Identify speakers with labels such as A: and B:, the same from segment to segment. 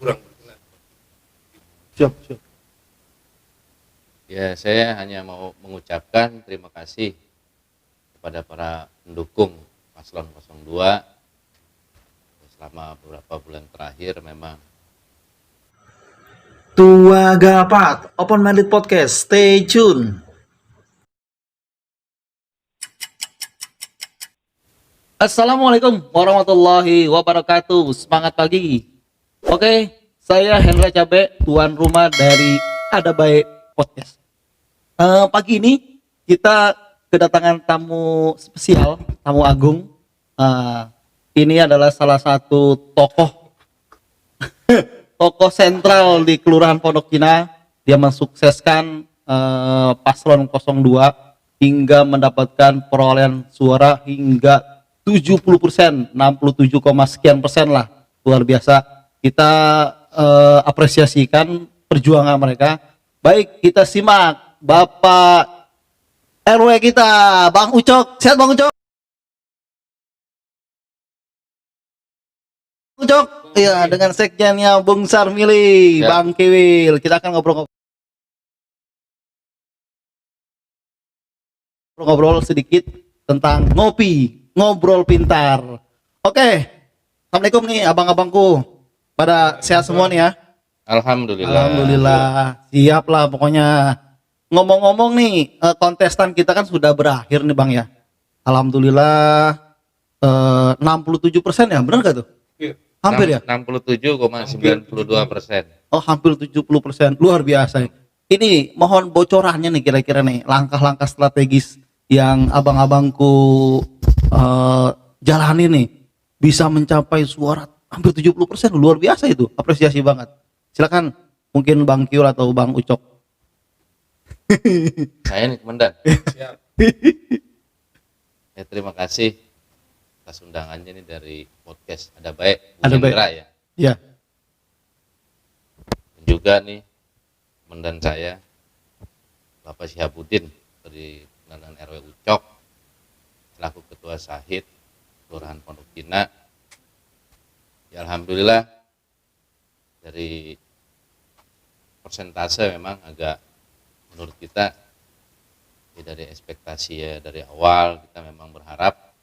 A: kurang berkenan.
B: Siap.
C: Ya, saya hanya mau mengucapkan terima kasih kepada para pendukung Paslon 02 selama beberapa bulan terakhir. Memang
B: Tua Gapat, Open Minded Podcast, stay tune. Assalamualaikum warahmatullahi wabarakatuh. Semangat pagi. Oke, saya Hendra Cabe, tuan rumah dari Ada Baik Podcast. Pagi ini kita kedatangan tamu spesial, tamu agung. Ini adalah salah satu tokoh sentral di Kelurahan Pondok Cina. Dia mensukseskan Paslon 02 hingga mendapatkan perolehan suara hingga 70%, 67, sekian persen lah. Luar biasa. Kita apresiasikan perjuangan mereka. Baik, kita simak Bapak RW kita, Bang Ucok. Sehat Bang Ucok? Ucok, iya, dengan sekjennya Bung Sarmili,
C: Ya.
B: Bang Kiwil. Kita akan ngobrol sedikit tentang ngobrol pintar. Oke, assalamualaikum nih abang-abangku. Pada sehat semua nih ya?
C: Alhamdulillah.
B: Siap lah pokoknya. Ngomong-ngomong nih, kontestan kita kan sudah berakhir nih Bang ya. Alhamdulillah 67% ya, benar gak tuh?
A: Iya.
B: Hampir ya?
C: 67,92%.
B: Oh, hampir 70%. Luar biasa. Ini mohon bocorannya nih kira-kira nih, langkah-langkah strategis yang abang-abangku jalani nih bisa mencapai suara hampir 70%. Luar biasa itu. Apresiasi banget. Silakan mungkin Bang Kiul atau Bang Ucok.
C: Saya nih komandan.
A: Siap.
C: Ya, terima kasih atas undangannya nih dari podcast Ada Baik,
B: Ada Baik.
C: Hendra ya.
B: Ya.
C: Dan juga nih komandan saya Bapak Syihabuddin dari Pengadilan RW Ucok selaku Ketua Sahid Kelurahan Pondok Cina. Ya, alhamdulillah dari persentase memang agak menurut kita ya, dari ekspektasi ya dari awal kita memang berharap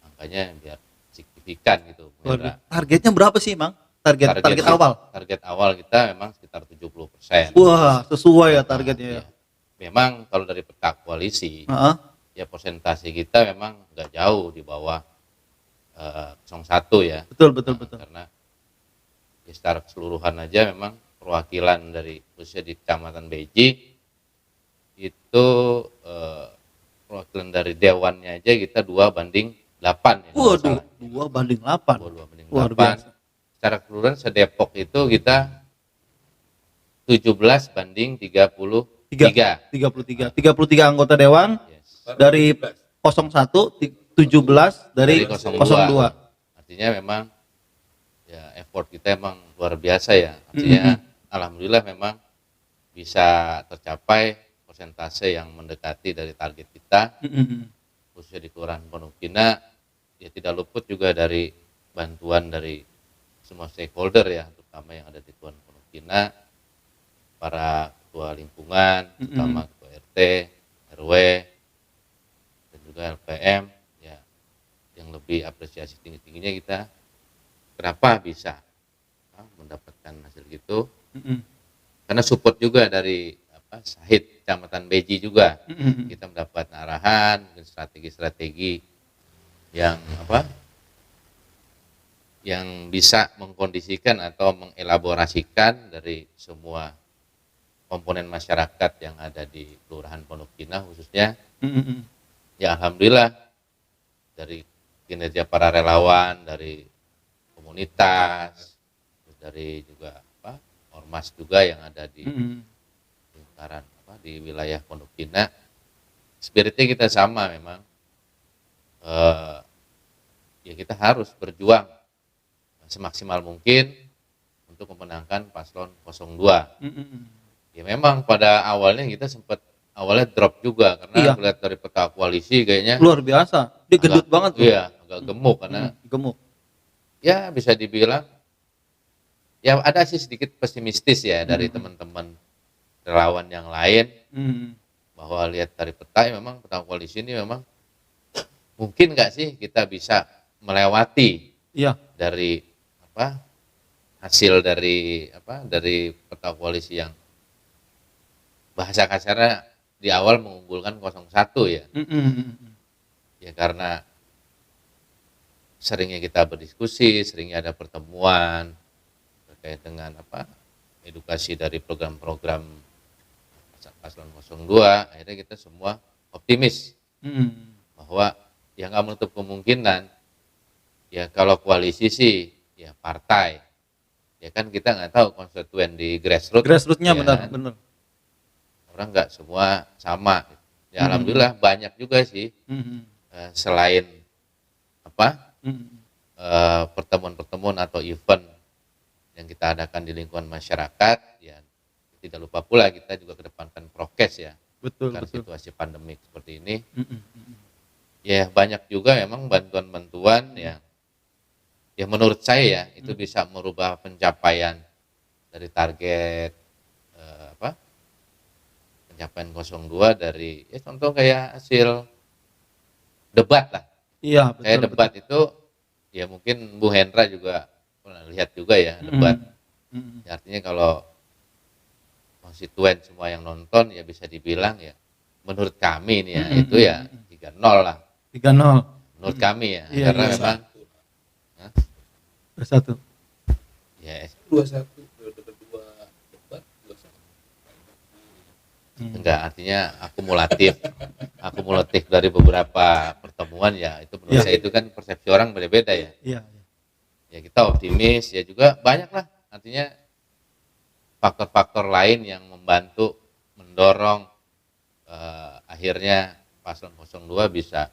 C: angkanya biar signifikan gitu. Hendra.
B: Targetnya berapa sih, Bang? Target awal.
C: Target awal kita memang sekitar 70%.
B: Wah, sesuai ya targetnya ya.
C: Ya. Memang kalau dari peta koalisi
B: Heeh.
C: ya persentase kita memang nggak jauh di bawah 01 ya.
B: Betul.
C: Karena ya, secara keseluruhan aja memang perwakilan dari khususnya di Kecamatan Beji itu perwakilan dari dewannya aja kita 2:8 ya.
B: Waduh, 2:8.
C: 2:8.
B: Luar biasa.
C: Secara keseluruhan sedepok itu kita 17:33.
B: 33 anggota dewan
C: Yes.
B: dari 01, 17 dari 02.
C: Artinya memang ya effort kita emang luar biasa ya. Artinya alhamdulillah memang bisa tercapai persentase yang mendekati dari target kita, khususnya di Kelurahan Pondok Cina. Ya tidak luput juga dari bantuan dari semua stakeholder ya, terutama yang ada di Kelurahan Pondok Cina, para ketua lingkungan, terutama ketua RT, RW, dan juga LPM. Ya, yang lebih apresiasi tinggi-tingginya kita kenapa bisa mendapatkan hasil gitu, karena support juga dari Sahid Kecamatan Beji juga. Kita mendapat arahan strategi-strategi yang yang bisa mengkondisikan atau mengelaborasikan dari semua komponen masyarakat yang ada di Kelurahan Pondok Cina khususnya. Ya alhamdulillah dari kinerja para relawan, dari komunitas, dari juga ormas juga yang ada di lingkaran di wilayah Pondok Cina, spiritnya kita sama memang. Ya kita harus berjuang semaksimal mungkin untuk memenangkan paslon 02. Ya memang pada awalnya kita sempat awalnya drop juga karena melihat dari peta koalisi kayaknya
B: luar biasa. Dia gendut banget tuh.
C: Iya, agak gemuk karena
B: Gemuk.
C: ya bisa dibilang Ya ada sih sedikit pesimistis ya dari teman-teman relawan yang lain, bahwa lihat dari peta ya memang peta koalisi ini memang mungkin nggak sih kita bisa melewati
B: Iya.
C: dari apa hasil dari peta koalisi yang bahasa kasarnya di awal mengunggulkan 01 ya. Ya karena seringnya kita berdiskusi, seringnya ada pertemuan terkait dengan edukasi dari program-program paslon 02, akhirnya kita semua optimis bahwa ya nggak menutup kemungkinan ya kalau koalisi sih ya partai, ya kan kita nggak tahu konstituen di
B: Grassrootsnya
C: ya,
B: benar.
C: orang nggak semua sama. Ya alhamdulillah banyak juga sih selain pertemuan-pertemuan atau event yang kita adakan di lingkungan masyarakat, ya tidak lupa pula kita juga kedepankan prokes ya.
B: Betul.
C: Karena situasi pandemik seperti ini, ya banyak juga memang bantuan-bantuan ya menurut saya ya itu bisa merubah pencapaian dari target pencapaian 02 dari ya contoh kayak hasil debat lah.
B: Iya, betul.
C: Kayak debat itu ya mungkin Bu Hendra juga pernah lihat juga ya debat. Ya, artinya kalau konstituen semua yang nonton ya bisa dibilang ya menurut kami nih ya itu ya 3-0 lah.
B: 3-0.
C: Menurut kami ya,
B: Iya,
C: karena
B: iya.
C: memang
B: 1.
C: ya
A: 21 kedua debat 21.
C: enggak, artinya akumulatif dari beberapa pertemuan ya itu menurut saya itu kan persepsi orang beda-beda ya.
B: Iya.
C: Ya kita optimis ya juga banyak lah artinya faktor-faktor lain yang membantu mendorong akhirnya paslon 02 bisa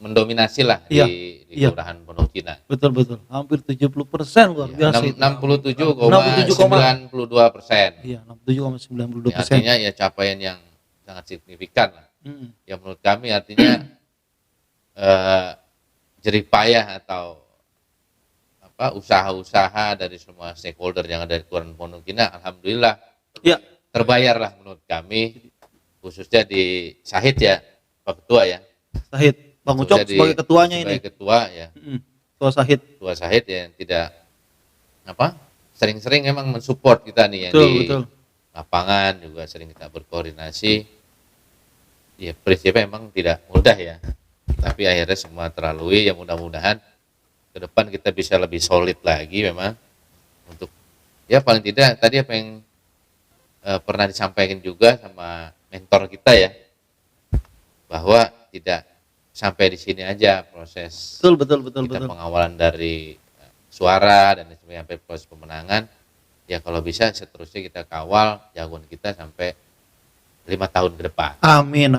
C: mendominasi lah
B: Iya,
C: di Kelurahan Pondok Cina.
B: Betul. Hampir 70% luar
C: Ya,
B: biasa.
C: 67,92%.
B: Iya,
C: Ya,
B: 67,92%.
C: artinya ya capaian yang sangat signifikan lah. Ya menurut kami artinya jeripayah atau usaha-usaha dari semua stakeholder yang ada di Kelurahan Pondok Cina, alhamdulillah
B: Iya.
C: terbayar lah menurut kami, khususnya di Syahid ya, Pak Ketua ya.
B: Syahid, Bang Ucok sebagai ketuanya ini.
C: Sebagai ketua ya,
B: Ketua Syahid.
C: Ketua Syahid ya tidak sering-sering emang mensupport kita nih yang
B: Betul.
C: lapangan juga sering kita berkoordinasi. Ya prinsipnya emang tidak mudah ya, tapi akhirnya semua terlalui ya mudah-mudahan ke depan kita bisa lebih solid lagi memang untuk ya paling tidak tadi apa yang pernah disampaikan juga sama mentor kita ya bahwa tidak sampai di sini aja proses
B: Betul.
C: kita pengawalan dari suara dan sampai proses pemenangan ya kalau bisa seterusnya kita kawal jagoan kita sampai 5 tahun ke depan.
B: Amin.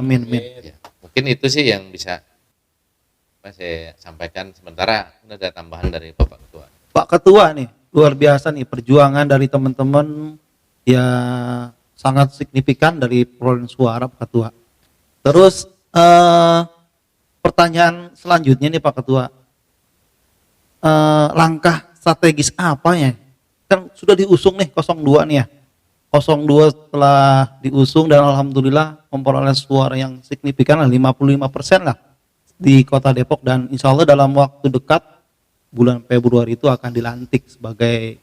C: Ya, mungkin itu sih yang bisa saya sampaikan sementara. Ada tambahan dari Bapak Ketua.
B: Pak Ketua nih, luar biasa nih perjuangan dari teman-teman ya sangat signifikan dari perolehan suara Pak Ketua. Terus pertanyaan selanjutnya nih Pak Ketua, langkah strategis apa ya? Kan sudah diusung nih 02 nih ya. 02 setelah diusung dan alhamdulillah memperoleh suara yang signifikan lah 55% lah di Kota Depok dan insya Allah dalam waktu dekat bulan Februari itu akan dilantik sebagai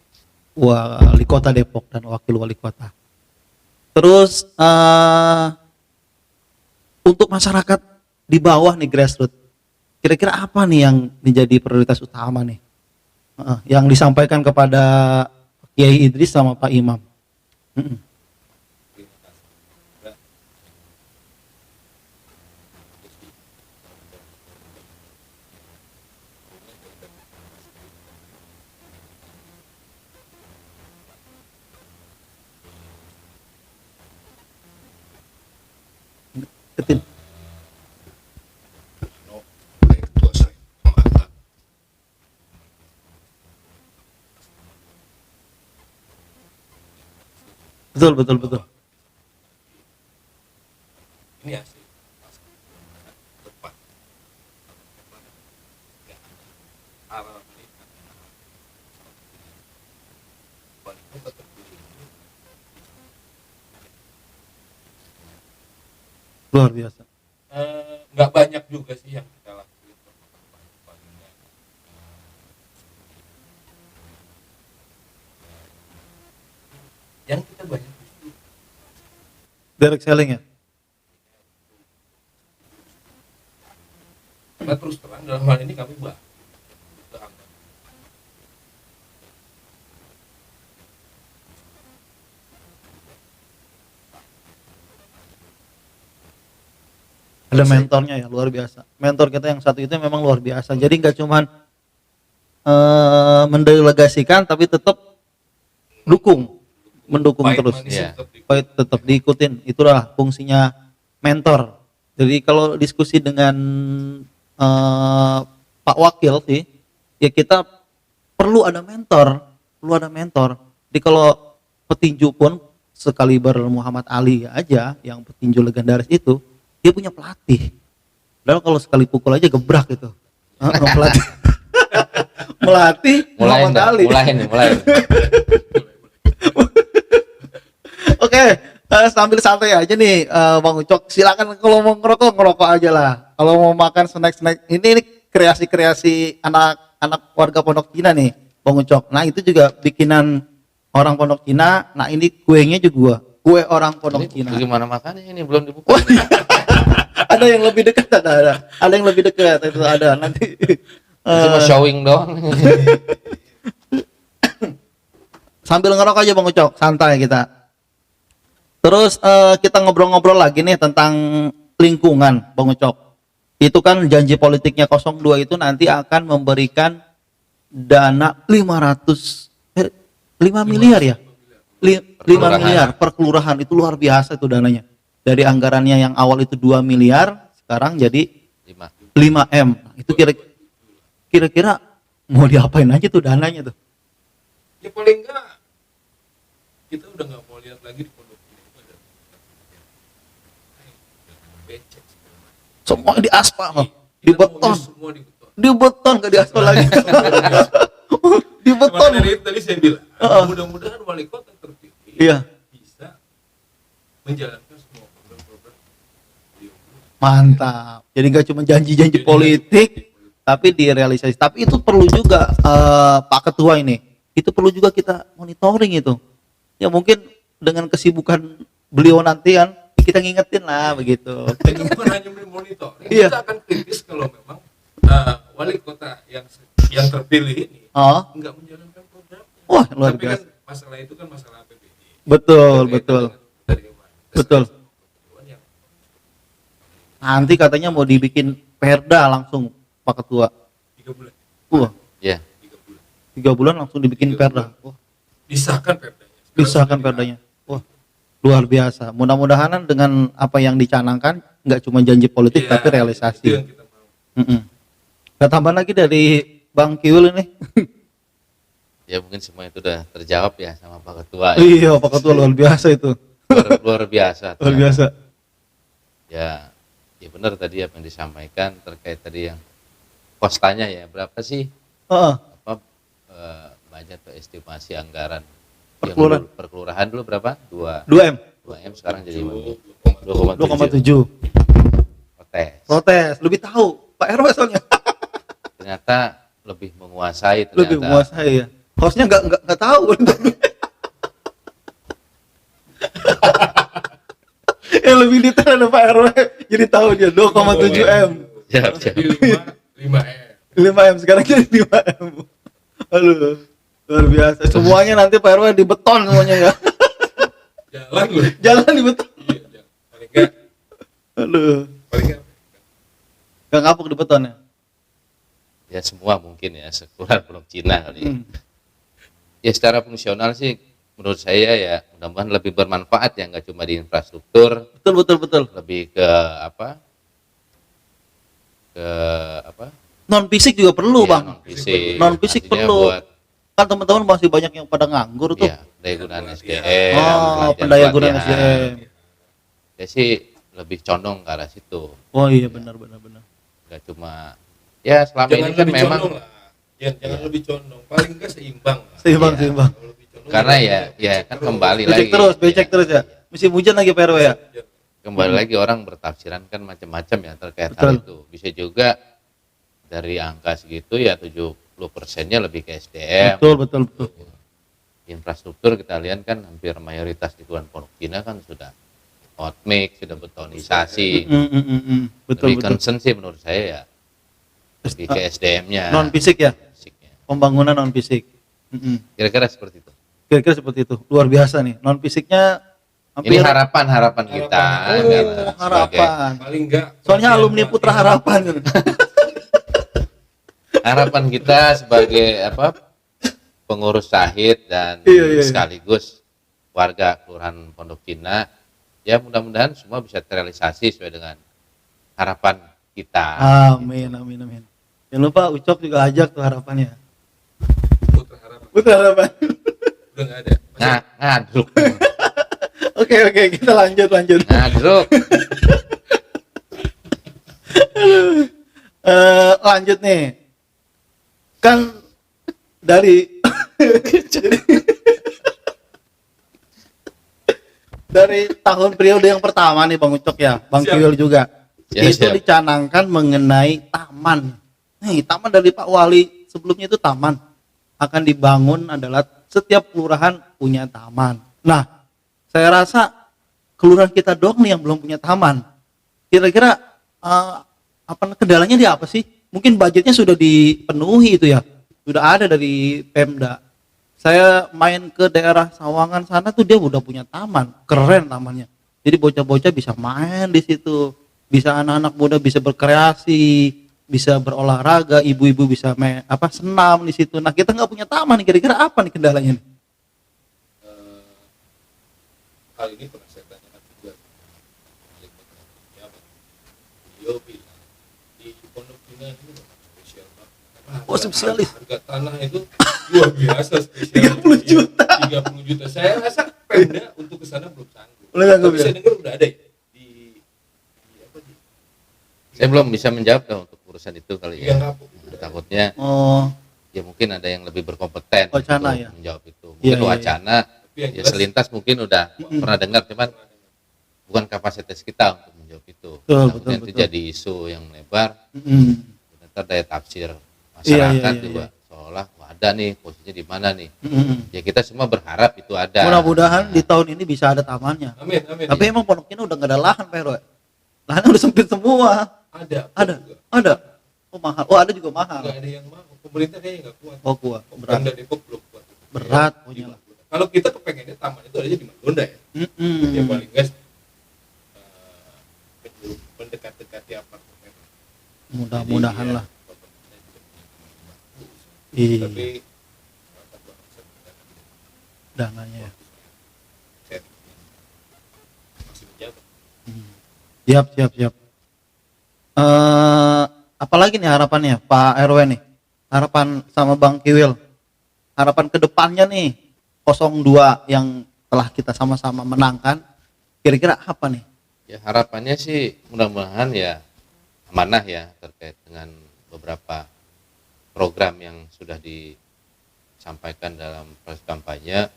B: wali kota Depok dan wakil wali kota. Terus untuk masyarakat di bawah nih grassroots, kira-kira apa nih yang menjadi prioritas utama nih yang disampaikan kepada Kiai Idris sama Pak Imam? Ketin. Betul.
A: Ini hasil depan arah wali kota terpilih
B: Luar biasa.
A: nggak banyak juga sih yang kita lakuin kampanye-kampanyenya. Yang kita banyak justru
B: Direct selling ya?
A: karena terus terang dalam hal ini kami bahas ke angka.
B: Ada mentornya ya, luar biasa. Mentor kita yang satu itu memang luar biasa. Jadi nggak cuman mendelegasikan, tapi tetap mendukung
A: Pahit
B: terus.
A: manis
C: Iya.
A: tetap di-
B: Baik, tetap diikutin. Itulah fungsinya mentor. Jadi kalau diskusi dengan Pak Wakil sih, ya kita perlu ada mentor, Jadi kalau petinju pun sekaliber Muhammad Ali aja, yang petinju legendaris itu, dia punya pelatih. Padahal kalau sekali pukul aja gebrak gitu. Pelatih,
C: Mulai
B: Muhammad Ali.
C: mulai.
B: Oke, sambil santai aja nih, Bang Ucok. Silakan kalau mau ngerokok aja lah. Kalau mau makan snack, ini kreasi-kreasi anak warga Pondok Cina nih, Bang Ucok. Nah itu juga bikinan orang Pondok Cina. Nah ini kuenya juga kue orang Pondok
C: Ini
B: Cina.
C: bagaimana makannya ini belum dibuka.
B: Ada yang lebih dekat, ada yang lebih dekat itu ada nanti.
C: Cuma showing doang.
B: Sambil ngerokok aja Bang Ucok, santai kita. Terus kita ngobrol-ngobrol lagi nih tentang lingkungan, Bang Ucok. Itu kan janji politiknya 02 itu nanti akan memberikan dana 5 miliar ya? 5
C: Kelurahan.
B: miliar per kelurahan, itu luar biasa itu dananya. Dari anggarannya yang awal itu 2 miliar, sekarang jadi 5M. Nah, itu kira-kira mau diapain aja tuh dananya tuh?
A: Ya paling enggak kita udah nggak mau lihat lagi di pondok ini itu ada becek segala macam.
B: Semua di aspal, di
A: Kita maunya
B: beton.
A: semua di beton.
B: Di beton gak di aspal lagi. Di beton.
A: Maka dari itu tadi saya bilang mudah-mudahan wali kota terpilih
B: Iya.
A: bisa menjalankan semua program-program beliau.
B: Mantap. Jadi gak cuma janji-janji politik, tapi direalisasi. Tapi itu perlu juga Pak Ketua ini. Itu perlu juga kita monitoring itu. Ya mungkin dengan kesibukan beliau nanti kan kita ngingetin lah begitu.
A: Itu bukan hanya monitor,
B: Iya.
A: kita akan kritis kalau memang wali kota yang terpilih ini
B: Oh,
A: nggak menjalankan program.
B: wah luar
A: Tapi
B: biasa.
A: kan masalah itu kan masalah APBD.
B: Betul,
A: Berkaitan
B: betul.
A: dengan penerimaan.
B: Betul.
A: Yang
B: Nanti katanya mau dibikin perda langsung Pak Ketua.
A: 3 bulan,
B: Wah,
C: Ya.
A: 3 bulan
B: 3 bulan langsung dibikin
A: 3
B: perda.
A: bulan.
B: Wah,
A: disahkan perdanya. Sekarang
B: disahkan
A: sudah
B: perdanya. Wah, luar biasa. Mudah-mudahan dengan apa yang dicanangkan nggak cuma janji politik
A: Iya,
B: tapi
A: itu
B: realisasi.
A: yang kita mau.
B: Gak tambah lagi dari Bang Kiwil ini.
C: Ya mungkin semua itu udah terjawab ya sama Pak Ketua. Ya.
B: Iya, Pak Ketua luar biasa itu.
C: Luar biasa.
B: Luar biasa.
C: Ya, ya benar tadi apa yang disampaikan terkait tadi yang kostanya ya berapa sih
B: Heeh.
C: apa budget atau estimasi anggaran
B: Per
C: yang
B: kelurahan.
C: dulu, per kelurahan dulu berapa
B: 2M
C: 2M sekarang jadi
A: 2,7.
C: 2,7
B: 2,7.
C: protes.
B: Protes, lebih tahu Pak RW soalnya.
C: Ternyata lebih menguasai ternyata.
B: Lebih menguasai ya. Hostnya nggak tahu. Yang lebih detail ada Pak RW. Jadi tahu dia 2,7M.
C: Siap, siap.
A: Jadi 5M.
B: 5M sekarang jadi 5M. Aduh, luar biasa. Semuanya nanti Pak RW di beton semuanya ya.
A: Jalan loh.
B: Jalan di beton.
A: Iya, jalan. Paling enggak
B: Aduh, nggak ngapuk di beton ya.
C: Ya semua mungkin ya sekurang Pondok Cina kali. Ya.
B: Hmm.
C: Ya secara fungsional sih menurut saya ya mudah-mudahan lebih bermanfaat ya nggak cuma di infrastruktur,
B: Betul.
C: lebih ke apa? Ke apa?
B: Non fisik juga perlu,
C: Ya,
B: Bang.
C: non-fisik.
B: Non-fisik
C: Artinya
B: perlu.
C: buat
B: Kan teman-teman masih banyak yang pada nganggur tuh.
C: ya, daya gunaan SDM.
B: Oh,
C: pelatihan-
B: pendaya gunaan
C: pelatihan.
B: SDM.
C: Ya sih lebih condong ke arah situ.
B: Oh iya benar.
C: Nggak cuma ya selama
A: jangan
C: ini kan
A: lebih
C: memang
A: condong lah. Jangan lebih condong. Paling enggak seimbang lah.
B: Seimbang.
A: Kalau lebih condong
C: Karena ya kan kembali
B: Becek
C: lagi.
B: terus, becek terus ya. Musim hujan lagi Pak RW ya.
C: Kembali lagi orang bertafsiran kan macam-macam ya terkait
B: Betul.
C: hal itu. Bisa juga dari angka segitu ya 70%-nya lebih ke SDM.
B: Betul.
C: Infrastruktur kita lihat kan hampir mayoritas di Kelurahan Pondok Cina kan sudah hot mix, sudah betonisasi.
B: Betul.
C: Lebih concern sih menurut saya ya lebih ke SDM-nya.
B: Non fisik ya.
C: Fisiknya.
B: Pembangunan non fisik.
C: Kira-kira seperti itu.
B: Kira-kira seperti itu. Luar biasa nih. Non fisiknya
C: Ini harapan kita.
A: Oh,
C: kan,
B: harapan.
A: Paling enggak
B: Soalnya alumni Putra Harapan.
C: Harapan kita sebagai pengurus Syahid dan
B: Iya.
C: sekaligus warga Kelurahan Pondok Cina, ya mudah-mudahan semua bisa terrealisasi sesuai dengan harapan kita.
B: Amin. Jangan lupa Ucok juga ajak tuh harapannya.
A: Putra Harapan
B: Harapan.
A: udah nggak ada.
C: Ngadruk.
B: Oke, kita lanjut.
C: Ngadruk.
B: Lanjut nih. Kan dari dari tahun periode yang pertama nih Bang Ucok ya, Bang
A: Siap.
B: Kiwil juga. Itu
C: Siap.
B: dicanangkan mengenai taman. Nih, taman dari Pak Wali sebelumnya itu taman akan dibangun adalah setiap kelurahan punya taman. Nah, saya rasa kelurahan kita doang nih yang belum punya taman. Kira-kira kendalanya di apa sih? Mungkin budgetnya sudah dipenuhi itu ya. Sudah ada dari Pemda. Saya main ke daerah Sawangan sana tuh dia udah punya taman, keren tamannya. Jadi bocah-bocah bisa main di situ, bisa anak-anak muda bisa berkreasi, bisa berolahraga, ibu-ibu bisa senam di situ. Nah kita nggak punya taman, kira-kira apa nih kendalanya nih?
A: Hal ini pernah saya tanyakan juga wali kota Jabat. Beliau bilang di Pondok Cina ini memang spesial banget. Karena
B: Oh, spesialis.
A: harga tanah itu luar biasa spesial.
B: 30 juta.
A: 30 juta. Saya rasa Pemda untuk kesana belum sanggup.
B: Belum sanggup,
A: Tapi
B: ya?
A: saya dengar udah ada ya di
C: Saya belum bisa menjawab untuk urusan itu kali
A: Tiga
C: ya.
A: Kapuk.
C: Takutnya
B: Oh,
C: ya mungkin ada yang lebih berkompeten
B: Wacana
C: untuk
B: ya?
C: menjawab itu.
B: Iya,
C: Mungkin
B: iya,
C: wacana
A: Tapi yang
C: ya
A: jelas,
C: selintas mungkin udah pernah dengar, cuman bukan kapasitas kita untuk menjawab itu. Takutnya itu
B: betul.
C: jadi isu yang lebar. Ternyata daya tafsir
B: Iya,
C: masyarakat
B: iya.
C: juga seolah wah, ada nih posisinya di mana nih. Ya kita semua berharap itu ada.
B: Mudah-mudahan di tahun ini bisa ada tamannya.
A: amin.
B: Tapi emang Pondok Cina udah nggak ada lahan Pak RW. Lahannya udah sempit semua. Ada. Oh mahal. Oh ada juga mahal.
A: Enggak ada yang mau. Pemerintah kayaknya nggak kuat.
B: Oh kuat.
A: Pemda Depok belum kuat.
B: Berat punya lah.
A: Kalau kita kepengennya taman itu adanya di Margonda ya. Ya paling nggak mendekat-dekati apartemen.
B: Mudah-mudahan
A: Jadi,
B: lah.
A: pemerintah juga punya bagus.
B: Iya.
A: Tapi masyarakat bangsa kita
B: Dananya ya.
A: saya masih menjabat.
B: Siap. Apalagi nih harapannya Pak RW nih? Harapan sama Bang Kiwil. Harapan kedepannya nih 02 yang telah kita sama-sama menangkan. Kira-kira apa nih?
C: Ya harapannya sih mudah-mudahan ya amanah ya terkait dengan beberapa program yang sudah disampaikan dalam proses kampanye.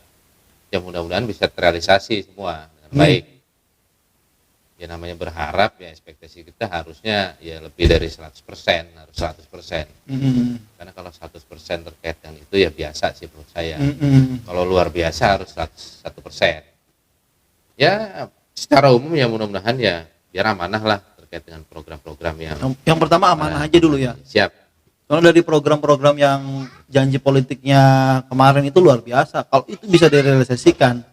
C: Ya mudah-mudahan bisa terrealisasi semua dengan baik. Ya namanya berharap ya ekspektasi kita harusnya ya lebih dari 100%, harus 100%. Karena kalau 100% terkait dengan itu ya biasa sih menurut saya. Kalau luar biasa harus 100%. Ya secara umum ya mudah-mudahan ya biar amanah lah terkait dengan program-program
B: Yang pertama amanah aja dulu ya.
C: Siap.
B: Soalnya dari program-program yang janji politiknya kemarin itu luar biasa. Kalau itu bisa direalisasikan,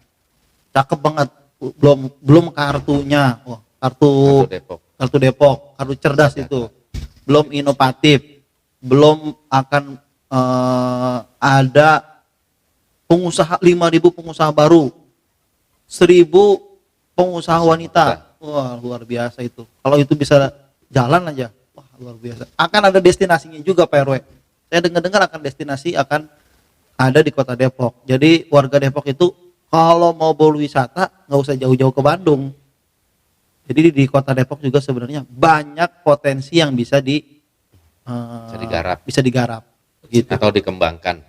B: cakep banget. Belum kartunya,
C: Kartu Depok.
B: kartu Depok, kartu cerdas itu, belum inovatif, belum akan ada pengusaha 5.000 pengusaha baru, 1.000 pengusaha wanita. Wah luar biasa itu. Kalau itu bisa jalan aja, wah luar biasa. Akan ada destinasinya juga Pak RW. Saya dengar akan destinasi akan ada di Kota Depok. Jadi warga Depok itu kalau mau berwisata nggak usah jauh-jauh ke Bandung. Jadi di Kota Depok juga sebenarnya banyak potensi yang bisa
C: Bisa digarap
B: Bisa digarap. Gitu.
C: atau dikembangkan.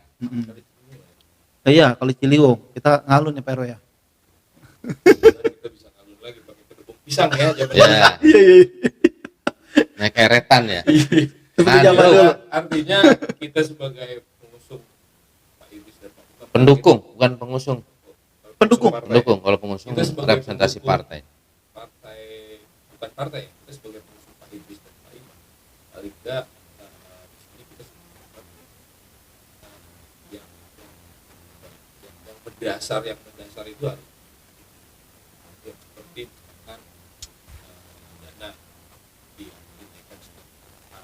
B: Iya, Kali Ciliwung. Kita ngalun ya Pak RW ya.
A: Kita bisa ngalun lagi pakai kedubung pisang ya zaman
C: Ya,
B: Iya, iya.
C: naik eretan ya.
B: Seperti
C: Nah,
B: zaman
C: dulu.
B: dulu.
A: artinya kita sebagai pengusung Pak Idris dan Pak Bukan,
C: Pendukung, bukan pengusung.
B: Pendukung.
A: partai.
C: Pendukung, kalau pengusung
A: Kita sebagai
C: representasi
A: pendukung
C: partai.
A: partai bukan partai, kita sebagai pengusung Pak Idris dan Pak Iman paling enggak di sini kita sepakat yang yang mendasar itu harus yang seperti misalkan dana dinaikkan setengah.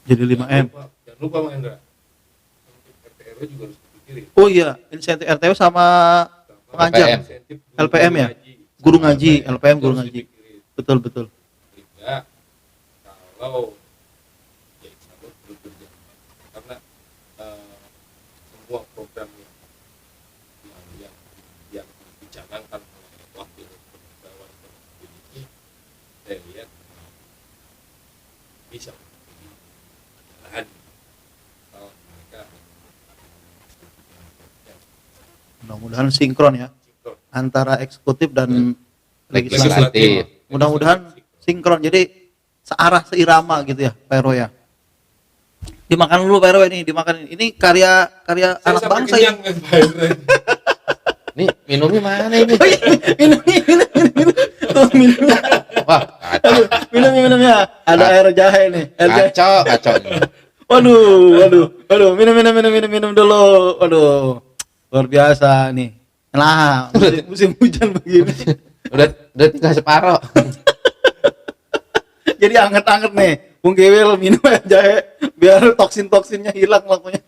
B: Jadi 5M.
A: Jangan lupa Bang Hendra, RT RW juga harus dipikirin.
B: Oh iya, insentif RTW sama pengajar.
C: LPM.
A: Insentif
B: LPM ya? Guru ngaji, LPM guru ngaji. Betul, betul.
A: Sehingga kalau ya insya Allah belum berjalan karena semua program yang dicanangkan oleh wakil pegawai ini saya lihat bisa menjadi andalan kalau mereka
B: Mudah-mudahan sinkron ya
A: sinkron.
B: antara eksekutif dan legislatif.
C: Legislatif.
B: Mudah-mudahan sinkron. Jadi searah seirama gitu ya, Pak RW ya. Dimakan dulu Pak RW nih, dimakan. Ini karya
A: Saya
B: anak
A: sampai
B: bangsa
A: kenyang,
B: ini.
A: Pak Hendra.
C: Nih, minumnya mana ini?
B: Minum.
C: Wah,
B: Aduh, minumnya. Ada air jahe nih. Air jahe.
C: kacau ini.
B: Waduh, minum dulu. Waduh, luar biasa nih. Nah, musim hujan begini.
C: Udah tinggal separoh.
B: Jadi anget-anget nih. Bung Gewel minum air jahe biar toksin-toksinnya hilang lakunya.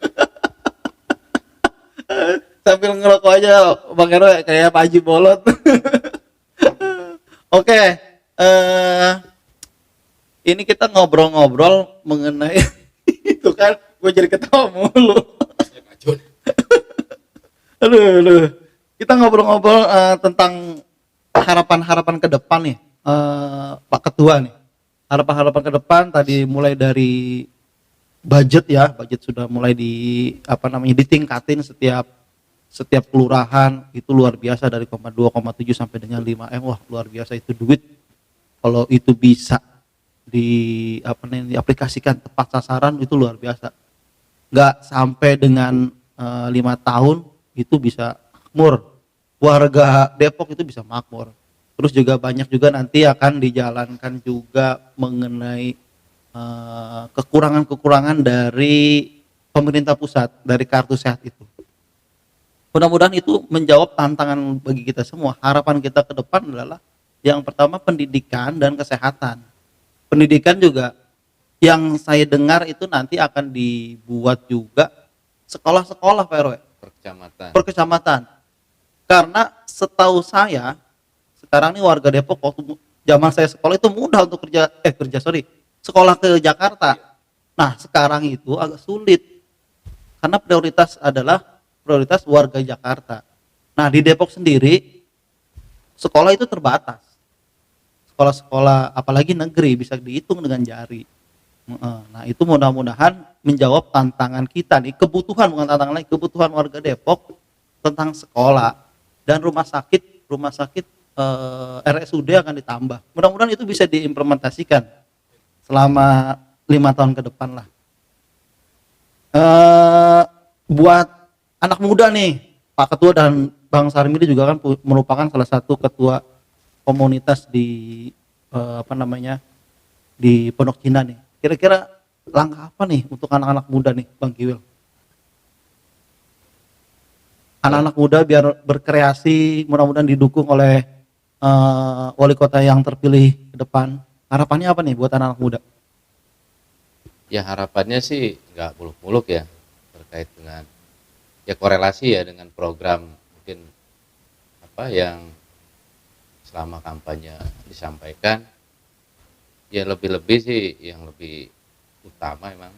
B: Sambil ngerokok aja Bang Hero kayak Pak Haji Bolot. Oke, ini kita ngobrol-ngobrol mengenai itu kan, gue jadi ketawa mulu.
A: Saya kacau.
B: Aduh. Kita ngobrol-ngobrol tentang harapan-harapan ke depan nih, Pak Ketua nih. Harapan-harapan ke depan tadi mulai dari budget ya, budget sudah mulai ditingkatin setiap kelurahan itu luar biasa dari 2,7 sampai dengan 5M. Wah, luar biasa itu duit. Kalau itu bisa diaplikasikan tepat sasaran itu luar biasa. Nggak sampai dengan 5 tahun itu bisa makmur. Warga Depok itu bisa makmur. Terus juga banyak juga nanti akan dijalankan juga mengenai kekurangan-kekurangan dari pemerintah pusat dari kartu sehat itu. Mudah-mudahan itu menjawab tantangan bagi kita semua. Harapan kita ke depan adalah yang pertama pendidikan dan kesehatan. Pendidikan juga yang saya dengar itu nanti akan dibuat juga sekolah-sekolah Pak RW
C: Per
B: per kecamatan. Karena setahu saya sekarang ini warga Depok waktu zaman saya sekolah itu mudah untuk sekolah ke Jakarta. Nah, sekarang itu agak sulit. Karena prioritas adalah prioritas warga Jakarta. Nah, di Depok sendiri sekolah itu terbatas. Sekolah-sekolah apalagi negeri bisa dihitung dengan jari. Nah, itu mudah-mudahan menjawab tantangan kita nih, kebutuhan bukan tantangan lain, kebutuhan warga Depok tentang sekolah dan rumah sakit RSUD akan ditambah. Mudah-mudahan itu bisa diimplementasikan selama 5 tahun ke depan lah. Buat anak muda nih, Pak Ketua dan Bang Sarmidi juga kan merupakan salah satu ketua komunitas di di Pondok Cina nih. Kira-kira langkah apa nih untuk anak-anak muda nih, Bang Kiwil? Anak-anak muda biar berkreasi, mudah-mudahan didukung oleh wali kota yang terpilih ke depan. Harapannya apa nih buat anak-anak muda?
C: Ya harapannya sih nggak muluk-muluk ya, terkait dengan ya korelasi ya dengan program mungkin yang selama kampanye disampaikan. Ya lebih-lebih sih yang lebih utama emang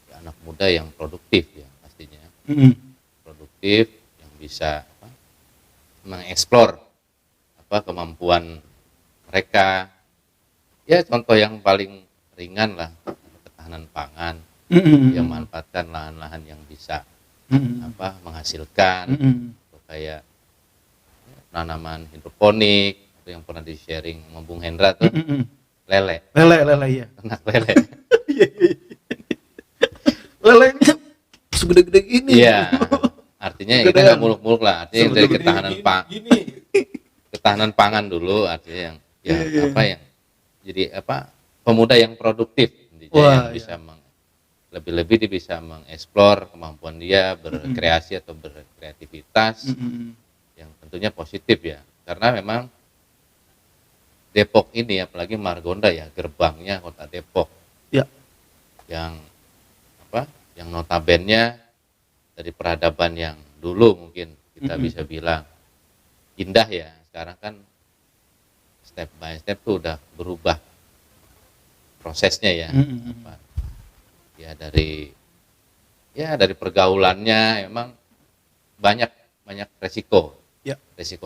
C: ya anak muda yang produktif ya pastinya. Produktif yang bisa mengeksplor kemampuan mereka. Ya contoh yang paling ringan lah ketahanan pangan, yang memanfaatkan lahan-lahan yang bisa menghasilkan, atau kayak tanaman hidroponik itu yang pernah di sharing sama Bung Hendra tuh, lele
B: Lele, iya.
C: ternak lele.
B: Lelenya segede-gede gini.
C: Iya, artinya kita nggak muluk-muluk lah, artinya dari ketahanan pangan dulu, artinya yang jadi pemuda yang produktif, intinya yang bisa lebih-lebih dia bisa mengeksplor kemampuan dia berkreasi atau berkreativitas yang tentunya positif ya, karena memang Depok ini apalagi Margonda ya gerbangnya kota Depok
B: ya,
C: yang notabene dari peradaban yang dulu mungkin kita bisa bilang indah ya, sekarang kan step by step tuh udah berubah prosesnya ya, dari pergaulannya emang banyak resiko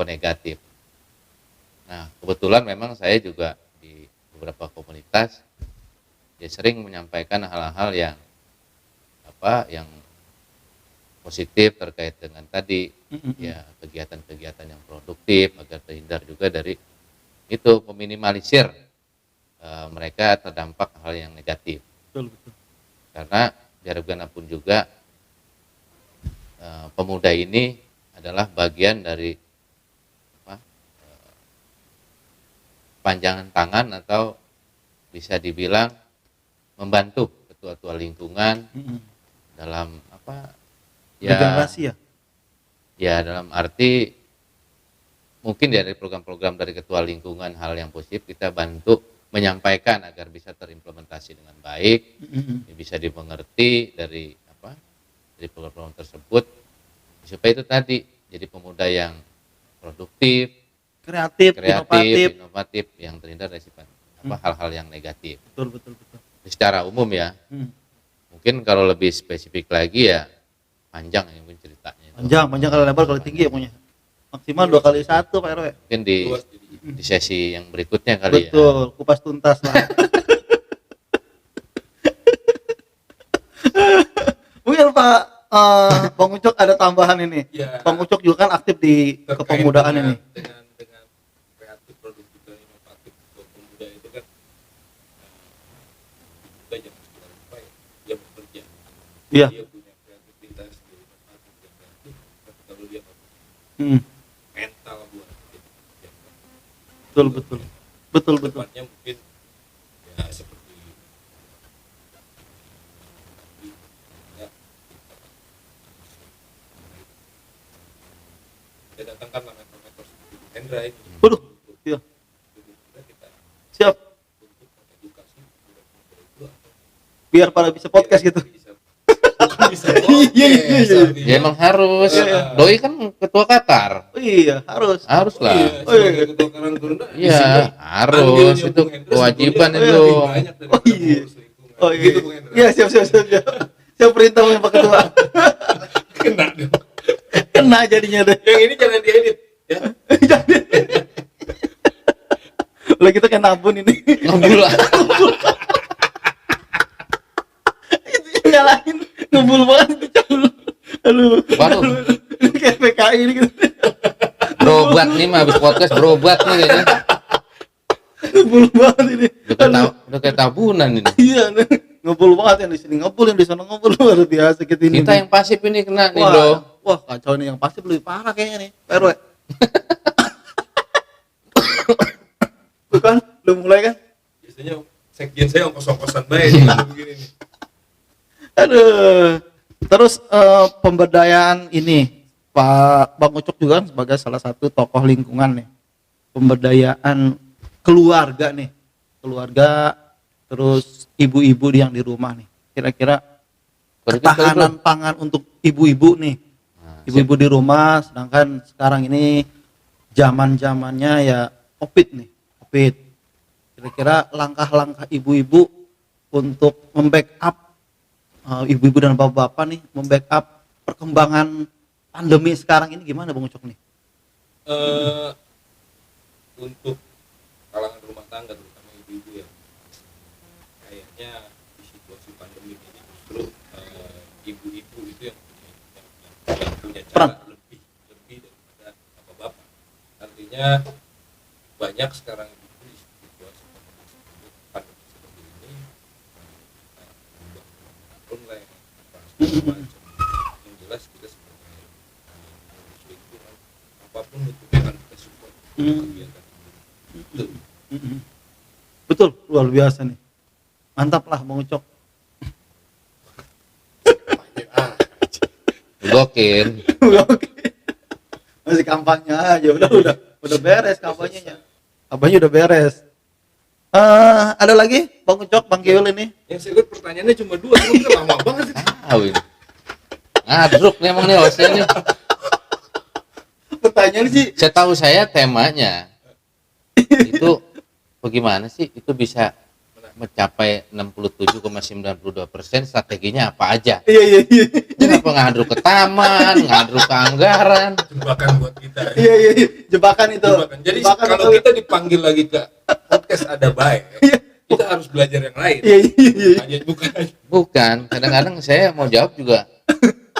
C: negatif. Nah kebetulan memang saya juga di beberapa komunitas ya sering menyampaikan hal-hal yang positif terkait dengan tadi ya kegiatan-kegiatan yang produktif agar terhindar juga dari itu meminimalisir mereka terdampak hal yang negatif.
B: betul.
C: Karena biar bagaimanapun juga pemuda ini adalah bagian dari panjangan tangan atau bisa dibilang membantu ketua-ketua lingkungan dalam
B: regenerasi
C: ya dalam arti mungkin dari program-program dari ketua lingkungan hal yang positif kita bantu menyampaikan agar bisa terimplementasi dengan baik, bisa dimengerti dari program-program tersebut supaya itu tadi jadi pemuda yang produktif,
B: kreatif,
C: inovatif yang terhindar dari sifat hal-hal yang negatif.
B: Betul.
C: Secara umum ya. Mungkin kalau lebih spesifik lagi ya panjang ya mungkin ceritanya.
B: Panjang kalau lebar kalau tinggi ya punya. Maksimal 2 kali 1 Pak RW.
C: Mungkin di sesi yang berikutnya kali ya.
B: Betul, kupas tuntas lah. Mungkin Pak Bang Ucok ada tambahan ini.
A: Ya,
B: Bang Ucok juga kan aktif di kepemudaan ini.
A: Dengan kreatif, produktif dan inovatif pemuda itu kan kita jangan kita lupa ya, dia bekerja.
B: Iya.
A: Dia punya kreativitas, dia inovatif, dia kreatif, tapi kalau dia mental buat dia
B: Betul.
A: Depannya mungkin ya seperti kita datangkan mentor seperti Hendra ini.
B: Waduh, iya.
A: Kita
B: Siap.
A: untuk edukasi pemuda itu
B: Biar pada bisa podcast gitu.
A: bisa podcast.
B: Iya.
C: Ya emang harus. Doi kan ketua Qatar.
B: Oh, iya, harus.
C: Haruslah.
A: Ketua Karangtunda.
C: Iya, harus itu kewajiban itu.
B: Oh iya. Iya, siap. Siap perintah Pak Ketua.
A: Kena dong.
B: Kena jadinya deh.
A: Yang ini jangan diedit ya.
B: Lah kita kayak nabun ini.
C: Ngebul lah.
B: Itu yang nyalahin ngebul banget itu Col. Aduh.
C: Waduh.
B: Ini kayak PKI ini gitu.
C: Berobat nih mah habis podcast berobat nih kayaknya.
B: Ngebul banget ini.
C: Udah kayak tabunan ini.
B: Iya, ngebul banget yang di sini ngebul, yang di sana ngebul, luar biasa kita ini.
C: Kita yang pasif ini kena nih, Bro.
B: Wah, kacau nih, yang pasti lebih parah kayaknya nih, Pak RW. Tuh kan, udah mulai kan?
A: Biasanya sekjen saya yang kosong-kosan baik nih begini nih.
B: Aduh. Terus pemberdayaan ini Pak Bang Ucok juga kan sebagai salah satu tokoh lingkungan nih. Pemberdayaan keluarga nih. Keluarga terus ibu-ibu yang di rumah nih. Kira-kira ketahanan pangan untuk ibu-ibu nih. Ibu-ibu di rumah, sedangkan sekarang ini zaman-zamannya ya Covid nih. Covid. Kira-kira langkah-langkah ibu-ibu untuk membackup ibu-ibu dan bapak-bapak nih, membackup perkembangan pandemi sekarang ini gimana Bang Ucok nih?
A: Untuk kalangan rumah tangga terutama ibu-ibu ya, kayaknya di situasi pandemi ini justru ibu-ibu itu yang makanya banyak sekarang di situasi pandemi seperti ini online segala macam. Yang jelas kita sebagai pengurus lingkungan apapun bentuknya kan kita support kegiatan itu.
B: Betul, luar biasa nih. Mantap lah Bang Ucok.
C: Gokin.
B: Oke. Masih kampanye aja, udah beres kampanyenya. Kampanye udah beres. Ada lagi Bang Ucok, Bang Kiul ini?
A: Yang saya lihat pertanyaannya cuma 2, itu lama banget sih.
C: Tahu ini. Ngadruk nih emang nih hostnya nih.
B: Pertanyaan sih.
C: Setahu saya temanya itu bagaimana sih itu bisa mencapai 67,92%, strateginya apa aja?
B: Iya.
C: Jadi ngadruk ke taman, ngadruk ke anggaran.
A: Jebakan buat kita.
B: Iya. Jebakan itu.
A: Jebakan. Jadi
B: Jebakan
A: kalau
B: itu.
A: kita dipanggil lagi ke podcast ada baik, kita harus belajar yang lain.
B: Iya.
A: Hanya bukan.
C: Bukan, kadang-kadang saya mau jawab juga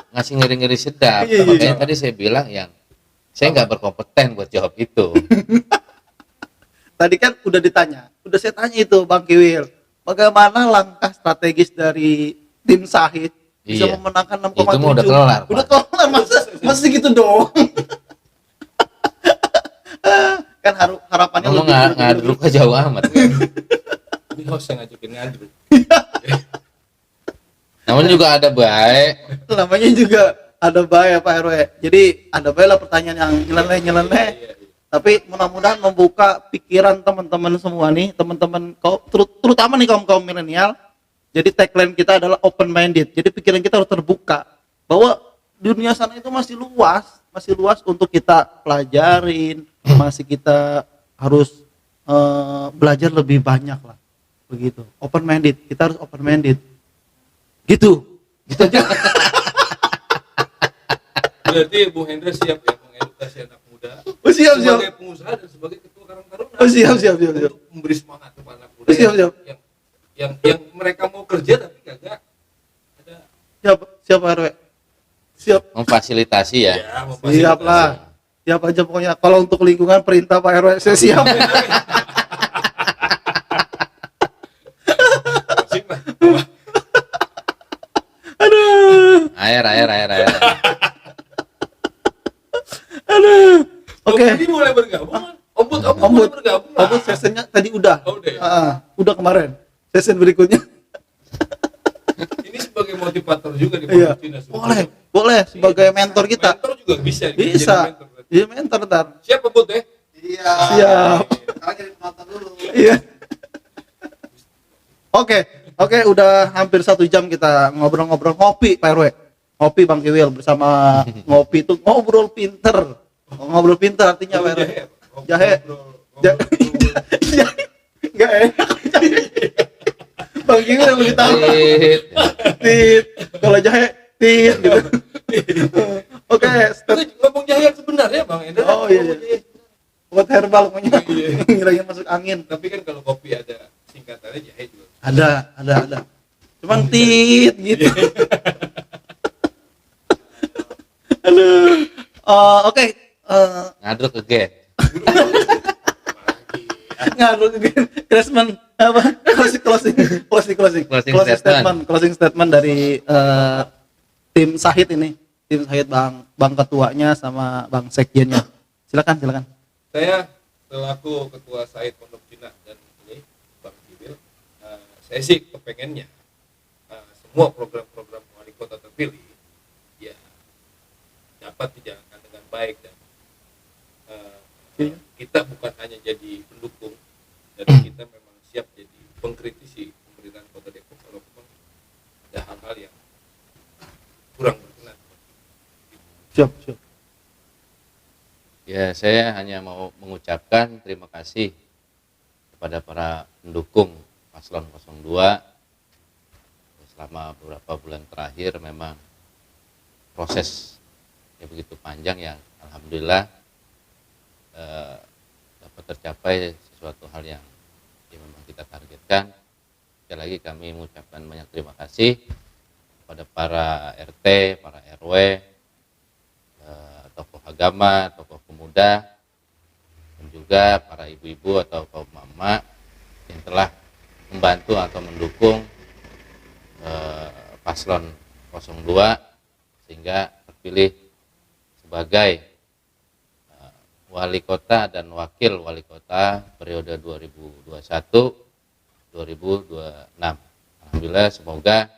C: ngasih ngeri-ngeri sedap.
B: Iya.
C: Makanya tadi saya bilang yang saya nggak berkompeten buat jawab itu.
B: Tadi kan udah saya tanya itu Bang Kiwil, bagaimana langkah strategis dari tim Sahid bisa
C: Iya.
B: memenangkan 6,7?
C: Itu mah udah kelar,
B: Udah
C: Pak.
B: kelar, masa segitu doang? Kan harapannya
C: Ngomong
B: lebih.
C: ngadruk ke jauh amat.
A: Ini host yang ngajakin ngadruk.
C: Namun juga ada baik.
B: Namanya juga ada baik Pak RW. Jadi ada baik lah pertanyaan yang nyeleneh.
A: Iya.
B: Tapi mudah-mudahan membuka pikiran teman-teman semua nih, teman-teman terutama nih kaum milenial. Jadi tagline kita adalah open minded. Jadi pikiran kita harus terbuka bahwa dunia sana itu masih luas untuk kita pelajarin, masih kita harus belajar lebih banyak lah. Begitu. Open minded, kita harus open minded. Gitu aja.
A: Berarti Bung Hendra siap ya mengedukasi anak muda.
B: Oh, siap.
A: Sebagai pengusaha dan sebagai ketua Karang Taruna.
B: Oh, siap.
A: Untuk memberi semangat kepada anak muda
B: Siap.
A: yang mereka mau kerja tapi kagak ada.
B: Siap Pak RW. Siap.
C: Memfasilitasi ya.
A: memfasilitasi.
B: Siap lah. Siap aja pokoknya. Kalau untuk lingkungan perintah Pak RW saya siap.
A: Sip lah.
B: Aduh.
C: Air.
B: Aduh. Oke.
A: Jadi mulai bergabung. Ombud
B: Ombud
A: bergabung.
B: sessionnya tadi udah.
A: Oh, udah ya?
B: Udah kemarin. Session berikutnya.
A: Ini sebagai motivator juga di
B: Iya.
A: Cina.
B: Boleh sebagai mentor kita.
A: Mentor juga bisa.
B: Bisa.
A: Jadi mentor.
B: Iya mentor ntar.
A: Siap Ombud ya?
D: Iya.
B: Siap.
D: Sekarang jadi penonton dulu.
B: Iya. Oke, udah hampir 1 jam kita ngobrol-ngobrol ngopi Pak RW. Ngopi Bang Kiwil bersama ngopi itu ngobrol pinter. Ngobrol pinter artinya Pak RW. Jahe. Enggak enak. Bang Kiwil lebih tahu. Tit. Kalau jahe tit gitu. Oke, step.
A: Itu ngomong jahe sebenarnya Bang Hendra.
B: Oh, iya. Buat herbal pokoknya.
A: Iya.
B: Ngilangin masuk angin.
A: Tapi kan kalau kopi ada singkatannya jahe juga.
B: Ada. Cuman tit gitu. Aduh. Oke.
C: Ngadruk ke gen.
B: Ngaruh ke Cresman apa? Closing statement dari tim Sahid ini. Tim Sahid Bang ketuanya sama Bang Sekjennya. Silakan.
A: Saya selaku ketua Said Pondok Cina dan ini Bang Kiwil, saya sih kepengennya semua program-program wali kota terpilih ya dapat dijalankan dengan baik dan kita bukan hanya jadi pendukung dan kita memang siap jadi pengkritisi pemerintahan kota Depok kalau memang ada hal-hal yang kurang berkenan.
B: Siap.
C: Ya, saya hanya mau mengucapkan terima kasih kepada para pendukung Paslon 02. Selama beberapa bulan terakhir memang proses begitu panjang yang alhamdulillah dapat tercapai sesuatu hal yang memang kita targetkan. Sekali lagi kami mengucapkan banyak terima kasih kepada para RT, para RW, tokoh agama, tokoh pemuda, juga para ibu-ibu atau kaum mama yang telah membantu atau mendukung paslon 02 sehingga terpilih sebagai wali kota dan wakil wali kota periode 2021-2026. Alhamdulillah, semoga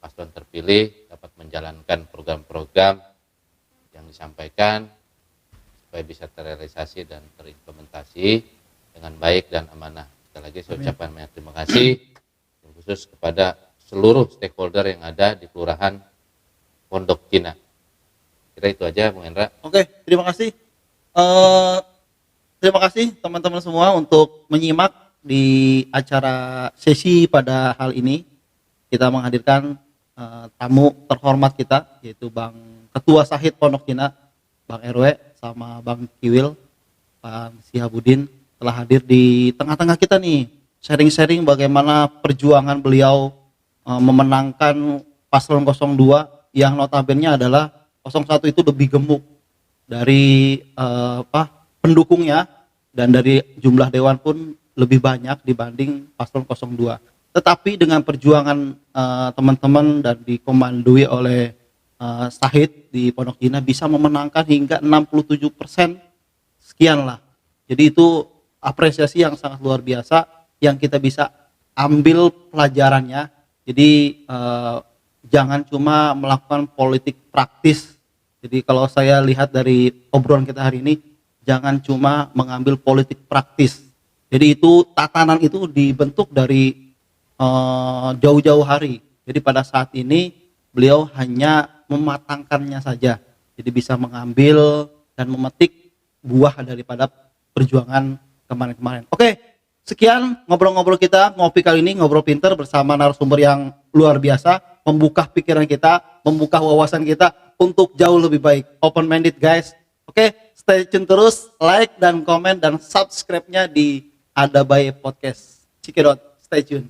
C: paslon terpilih dapat menjalankan program-program yang disampaikan supaya bisa terrealisasi dan terimplementasi dengan baik dan amanah. Sekali lagi saya ucapkan banyak terima kasih khusus kepada seluruh stakeholder yang ada di Kelurahan Pondok Cina. Kira itu aja, Bung Hendra.
B: Oke, terima kasih. Terima kasih teman-teman semua untuk menyimak di acara sesi pada hal ini. Kita menghadirkan tamu terhormat kita, yaitu Bang Ketua Sahid Pondok Cina, Bang RW, sama Bang Kiwil, Bang Sihabudin telah hadir di tengah-tengah kita nih, sharing-sharing bagaimana perjuangan beliau memenangkan paslon 02 yang notabene adalah 01 itu lebih gemuk dari pendukungnya, dan dari jumlah dewan pun lebih banyak dibanding paslon 02. Tetapi dengan perjuangan teman-teman dan dikomandoi oleh Sahid di Pondok Cina bisa memenangkan hingga 67% sekian lah. Jadi itu apresiasi yang sangat luar biasa yang kita bisa ambil pelajarannya. Jadi jangan cuma melakukan politik praktis. Jadi kalau saya lihat dari obrolan kita hari ini, jangan cuma mengambil politik praktis. Jadi itu tatanan itu dibentuk dari jauh-jauh hari. Jadi pada saat ini beliau hanya mematangkannya saja. Jadi bisa mengambil dan memetik buah daripada perjuangan kemarin-kemarin. Oke, sekian ngobrol-ngobrol kita, ngopi kali ini, ngobrol pinter bersama narasumber yang luar biasa, membuka pikiran kita, membuka wawasan kita untuk jauh lebih baik. Open minded guys. Oke, stay tune terus, like dan komen dan subscribe-nya di Ada Bae Podcast. Cikedot, stay tune.